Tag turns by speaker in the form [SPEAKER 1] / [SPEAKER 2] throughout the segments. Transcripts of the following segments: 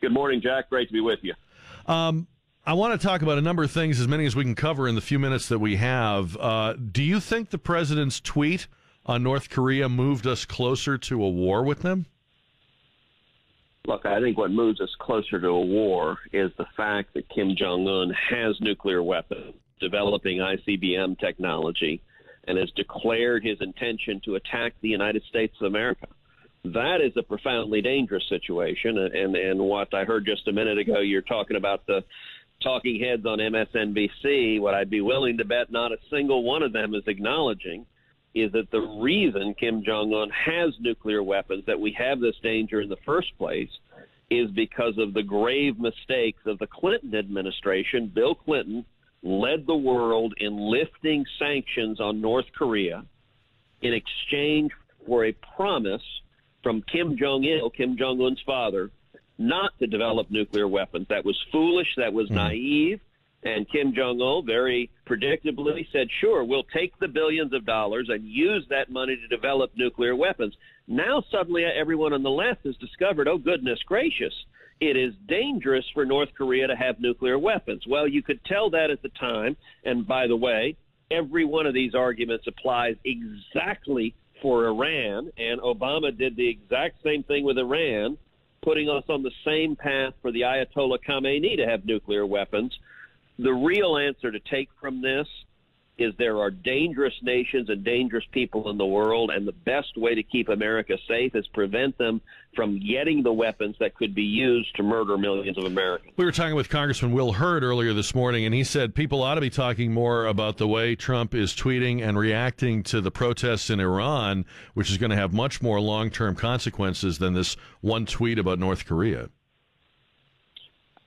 [SPEAKER 1] Good morning, Jack. Great to be with you.
[SPEAKER 2] I want to talk about a number of things, as many as we can cover in the few minutes that we have. Do you think the president's tweet on North Korea moved us closer to a war with them?
[SPEAKER 1] Look, I think what moves us closer to a war is the fact that Kim Jong-un has nuclear weapons, developing ICBM technology, and has declared his intention to attack the United States of America. That is a profoundly dangerous situation. And what I heard just a minute ago, you're talking about the talking heads on MSNBC. What I'd be willing to bet not a single one of them is acknowledging is that the reason Kim Jong-un has nuclear weapons, that we have this danger in the first place, is because of the grave mistakes of the Clinton administration. Bill Clinton led the world in lifting sanctions on North Korea in exchange for a promise from Kim Jong-il, Kim Jong-un's father, not to develop nuclear weapons. That was foolish. That was naive. And Kim Jong-un very predictably said, sure, we'll take the billions of dollars and use that money to develop nuclear weapons. Now suddenly everyone on the left has discovered, oh, goodness gracious, it is dangerous for North Korea to have nuclear weapons. Well, you could tell that at the time. And by the way, every one of these arguments applies exactly for Iran. And Obama did the exact same thing with Iran, putting us on the same path for the Ayatollah Khamenei to have nuclear weapons. The real answer to take from this is there are dangerous nations and dangerous people in the world, and the best way to keep America safe is prevent them from getting the weapons that could be used to murder millions of Americans.
[SPEAKER 2] We were talking with Congressman Will Hurd earlier this morning, and he said people ought to be talking more about the way Trump is tweeting and reacting to the protests in Iran, which is going to have much more long-term consequences than this one tweet about North Korea.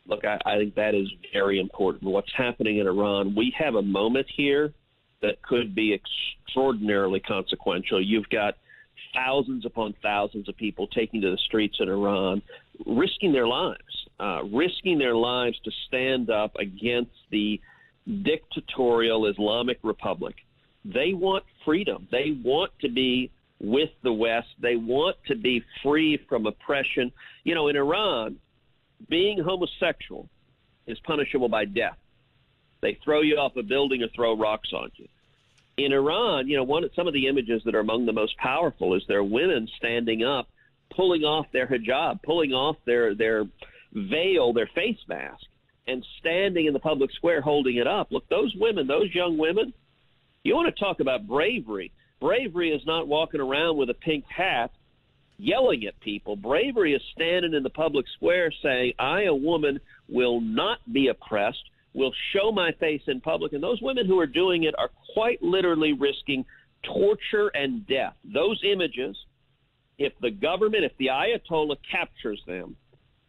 [SPEAKER 1] Look, I think that is very important. What's happening in Iran, we have a moment here that could be extraordinarily consequential. You've got thousands upon thousands of people taking to the streets in Iran, risking their lives to stand up against the dictatorial Islamic Republic. They want freedom. They want to be with the West. They want to be free from oppression. You know, in Iran, being homosexual is punishable by death. They throw you off a building or throw rocks on you. In Iran, you know, some of the images that are among the most powerful is their women standing up, pulling off their hijab, pulling off their veil, their face mask, and standing in the public square holding it up. Look, those women, those young women, you want to talk about bravery. Bravery is not walking around with a pink hat yelling at people. Bravery is standing in the public square saying, I, a woman, will not be oppressed, will show my face in public. And those women who are doing it are quite literally risking torture and death. Those images, if the government, if the Ayatollah captures them,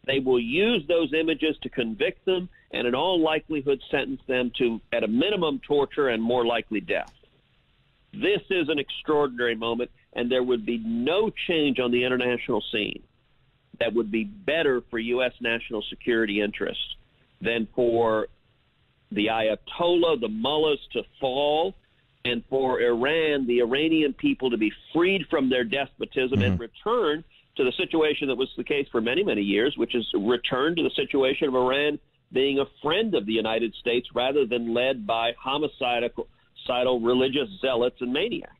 [SPEAKER 1] they will use those images to convict them and in all likelihood sentence them to, at a minimum, torture and more likely death. This is an extraordinary moment, and there would be no change on the international scene that would be better for U.S. national security interests than for the Ayatollah, the mullahs, to fall, and for Iran, the Iranian people, to be freed from their despotism and return to the situation that was the case for many, many years, which is return to the situation of Iran being a friend of the United States rather than led by homicidal religious zealots and maniacs.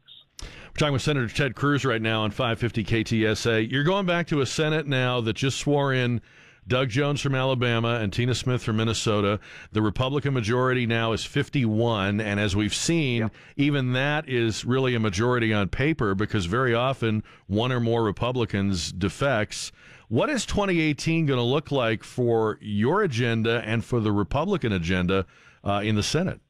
[SPEAKER 2] We're talking with Senator Ted Cruz right now on 550 KTSA. You're going back to a Senate now that just swore in Doug Jones from Alabama and Tina Smith from Minnesota. The Republican majority now is 51, and as we've seen, even that is really a majority on paper because very often one or more Republicans defects. What is 2018 going to look like for your agenda and for the Republican agenda in the Senate?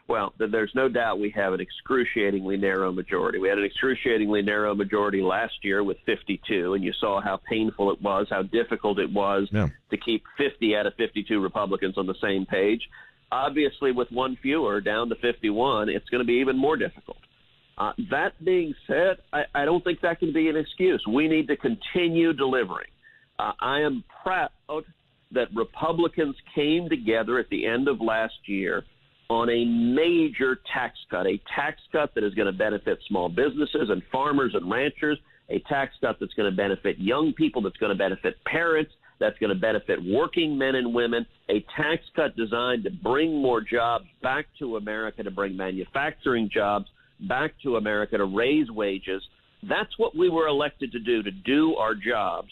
[SPEAKER 1] Well, there's no doubt we have an excruciatingly narrow majority. We had an excruciatingly narrow majority last year with 52, and you saw how painful it was, how difficult it was to keep 50 out of 52 Republicans on the same page. Obviously, with one fewer down to 51, it's going to be even more difficult. That being said, I don't think that can be an excuse. We need to continue delivering. I am proud that Republicans came together at the end of last year on a major tax cut that is going to benefit small businesses and farmers and ranchers, a tax cut that's going to benefit young people, that's going to benefit parents, that's going to benefit working men and women, a tax cut designed to bring more jobs back to America, to bring manufacturing jobs back to America, to raise wages. That's what we were elected to do our jobs.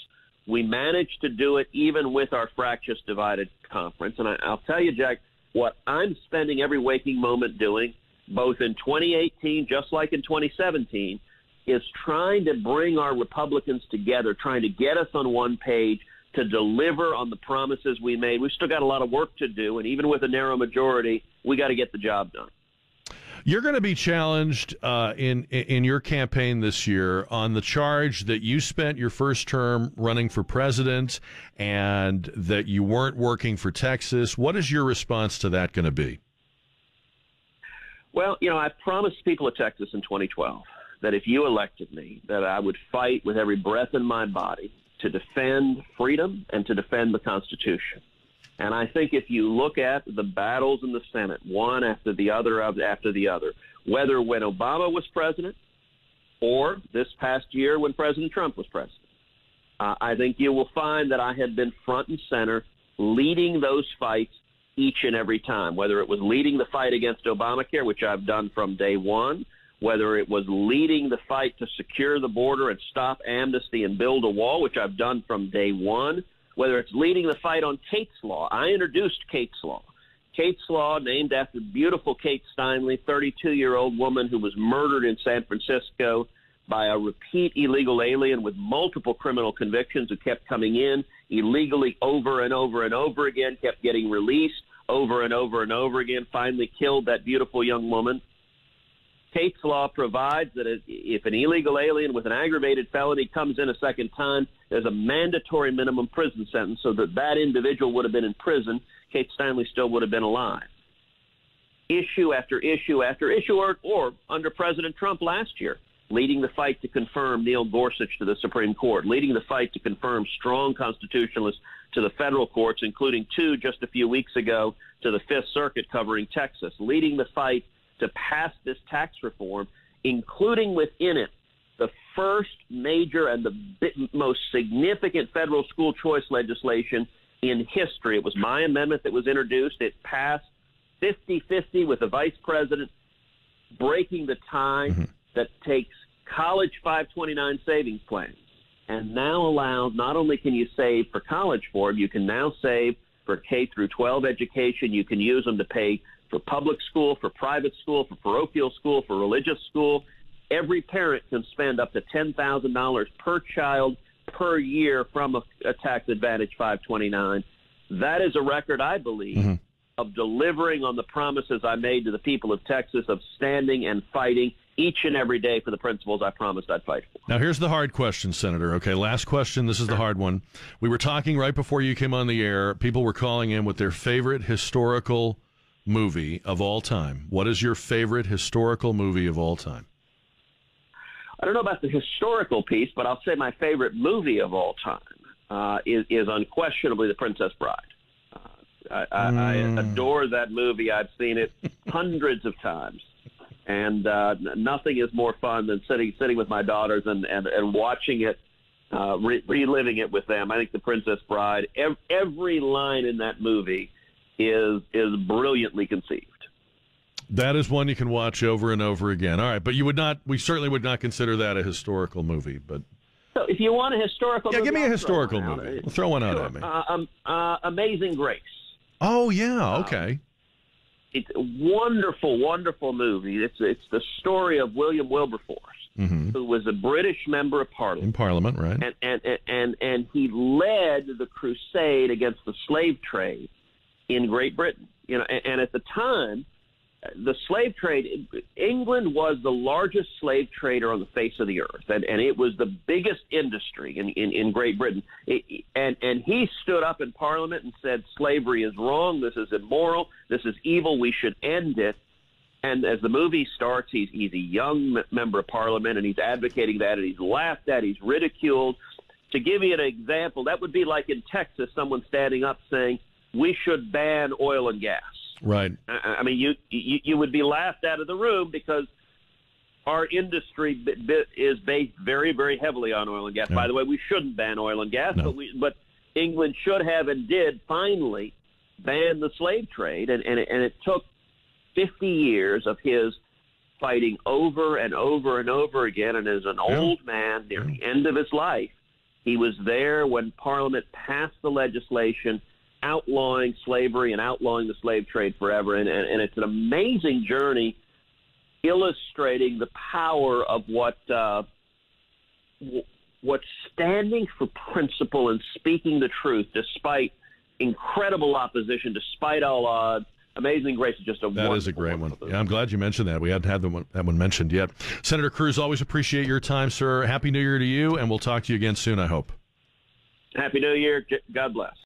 [SPEAKER 1] We managed to do it even with our fractious, divided conference. And I'll tell you, Jack, what I'm spending every waking moment doing, both in 2018, just like in 2017, is trying to bring our Republicans together, trying to get us on one page, to deliver on the promises we made. We've still got a lot of work to do, and even with a narrow majority, we got to get the job done.
[SPEAKER 2] You're going to be challenged in your campaign this year on the charge that you spent your first term running for president and that you weren't working for Texas. What is your response to that going to be?
[SPEAKER 1] Well, I promised people of Texas in 2012 that if you elected me, that I would fight with every breath in my body to defend freedom and to defend the Constitution. And I think if you look at the battles in the Senate, one after the other, whether when Obama was president or this past year when President Trump was president, I think you will find that I have been front and center leading those fights each and every time, whether it was leading the fight against Obamacare, which I've done from day one, whether it was leading the fight to secure the border and stop amnesty and build a wall, which I've done from day one, whether it's leading the fight on Kate's Law. I introduced Kate's Law. Kate's Law, named after beautiful Kate Steinle, 32-year-old woman who was murdered in San Francisco by a repeat illegal alien with multiple criminal convictions who kept coming in illegally over and over and over again, kept getting released over and over and over again, finally killed that beautiful young woman. Kate's Law provides that if an illegal alien with an aggravated felony comes in a second time, there's a mandatory minimum prison sentence so that individual would have been in prison. Kate Steinle still would have been alive. Issue after issue after issue, or under President Trump last year, leading the fight to confirm Neil Gorsuch to the Supreme Court, leading the fight to confirm strong constitutionalists to the federal courts, including two just a few weeks ago to the Fifth Circuit covering Texas, leading the fight to pass this tax reform, including within it the first major and the most significant federal school choice legislation in history. It was my amendment that was introduced. It passed 50-50 with the vice president, breaking the tie that takes college 529 savings plans and now allows, not only can you save for college for them, you can now save for K through 12 education. You can use them to pay for public school, for private school, for parochial school, for religious school. Every parent can spend up to $10,000 per child per year from a tax advantage 529. That is a record, I believe, of delivering on the promises I made to the people of Texas, of standing and fighting each and every day for the principles I promised I'd fight for.
[SPEAKER 2] Now, here's the hard question, Senator. Okay, last question. This is the hard one. We were talking right before you came on the air. People were calling in with their favorite historical movie of all time. What is your favorite historical movie of all time?
[SPEAKER 1] I don't know about the historical piece, but I'll say my favorite movie of all time is unquestionably The Princess Bride. I adore that movie. I've seen it hundreds of times, and nothing is more fun than sitting with my daughters and watching it, reliving it with them. I think The Princess Bride, every line in that movie is brilliantly conceived.
[SPEAKER 2] That is one you can watch over and over again. All right, but we certainly would not consider that a historical movie. But
[SPEAKER 1] so, if you want a historical, movie,
[SPEAKER 2] give me a historical movie. Throw one out at me.
[SPEAKER 1] Amazing Grace.
[SPEAKER 2] Oh yeah, okay.
[SPEAKER 1] It's a wonderful, wonderful movie. It's the story of William Wilberforce, who was a British member of Parliament.
[SPEAKER 2] In Parliament, right?
[SPEAKER 1] And he led the crusade against the slave trade in Great Britain. And at the time, the slave trade, England was the largest slave trader on the face of the earth, and it was the biggest industry in Great Britain. And he stood up in Parliament and said, slavery is wrong, this is immoral, this is evil, we should end it. And as the movie starts, he's a young member of Parliament, and he's advocating that, and he's laughed at, he's ridiculed. To give you an example, that would be like in Texas, someone standing up saying, we should ban oil and gas.
[SPEAKER 2] Right.
[SPEAKER 1] I mean, you would be laughed out of the room because our industry is based very, very heavily on oil and gas.
[SPEAKER 2] Yeah.
[SPEAKER 1] By the way, we shouldn't ban oil and gas,
[SPEAKER 2] No.
[SPEAKER 1] but England should have and did finally ban the slave trade, and it took 50 years of his fighting over and over and over again. And as an old man near the end of his life, he was there when Parliament passed the legislation outlawing slavery and outlawing the slave trade forever. And it's an amazing journey illustrating the power of what's standing for principle and speaking the truth despite incredible opposition, despite all odds. Amazing Grace is just a
[SPEAKER 2] That is a great one. Yeah, I'm glad you mentioned that. We hadn't had that one mentioned yet. Senator Cruz, always appreciate your time, sir. Happy New Year to you, and we'll talk to you again soon, I hope.
[SPEAKER 1] Happy New Year. God bless.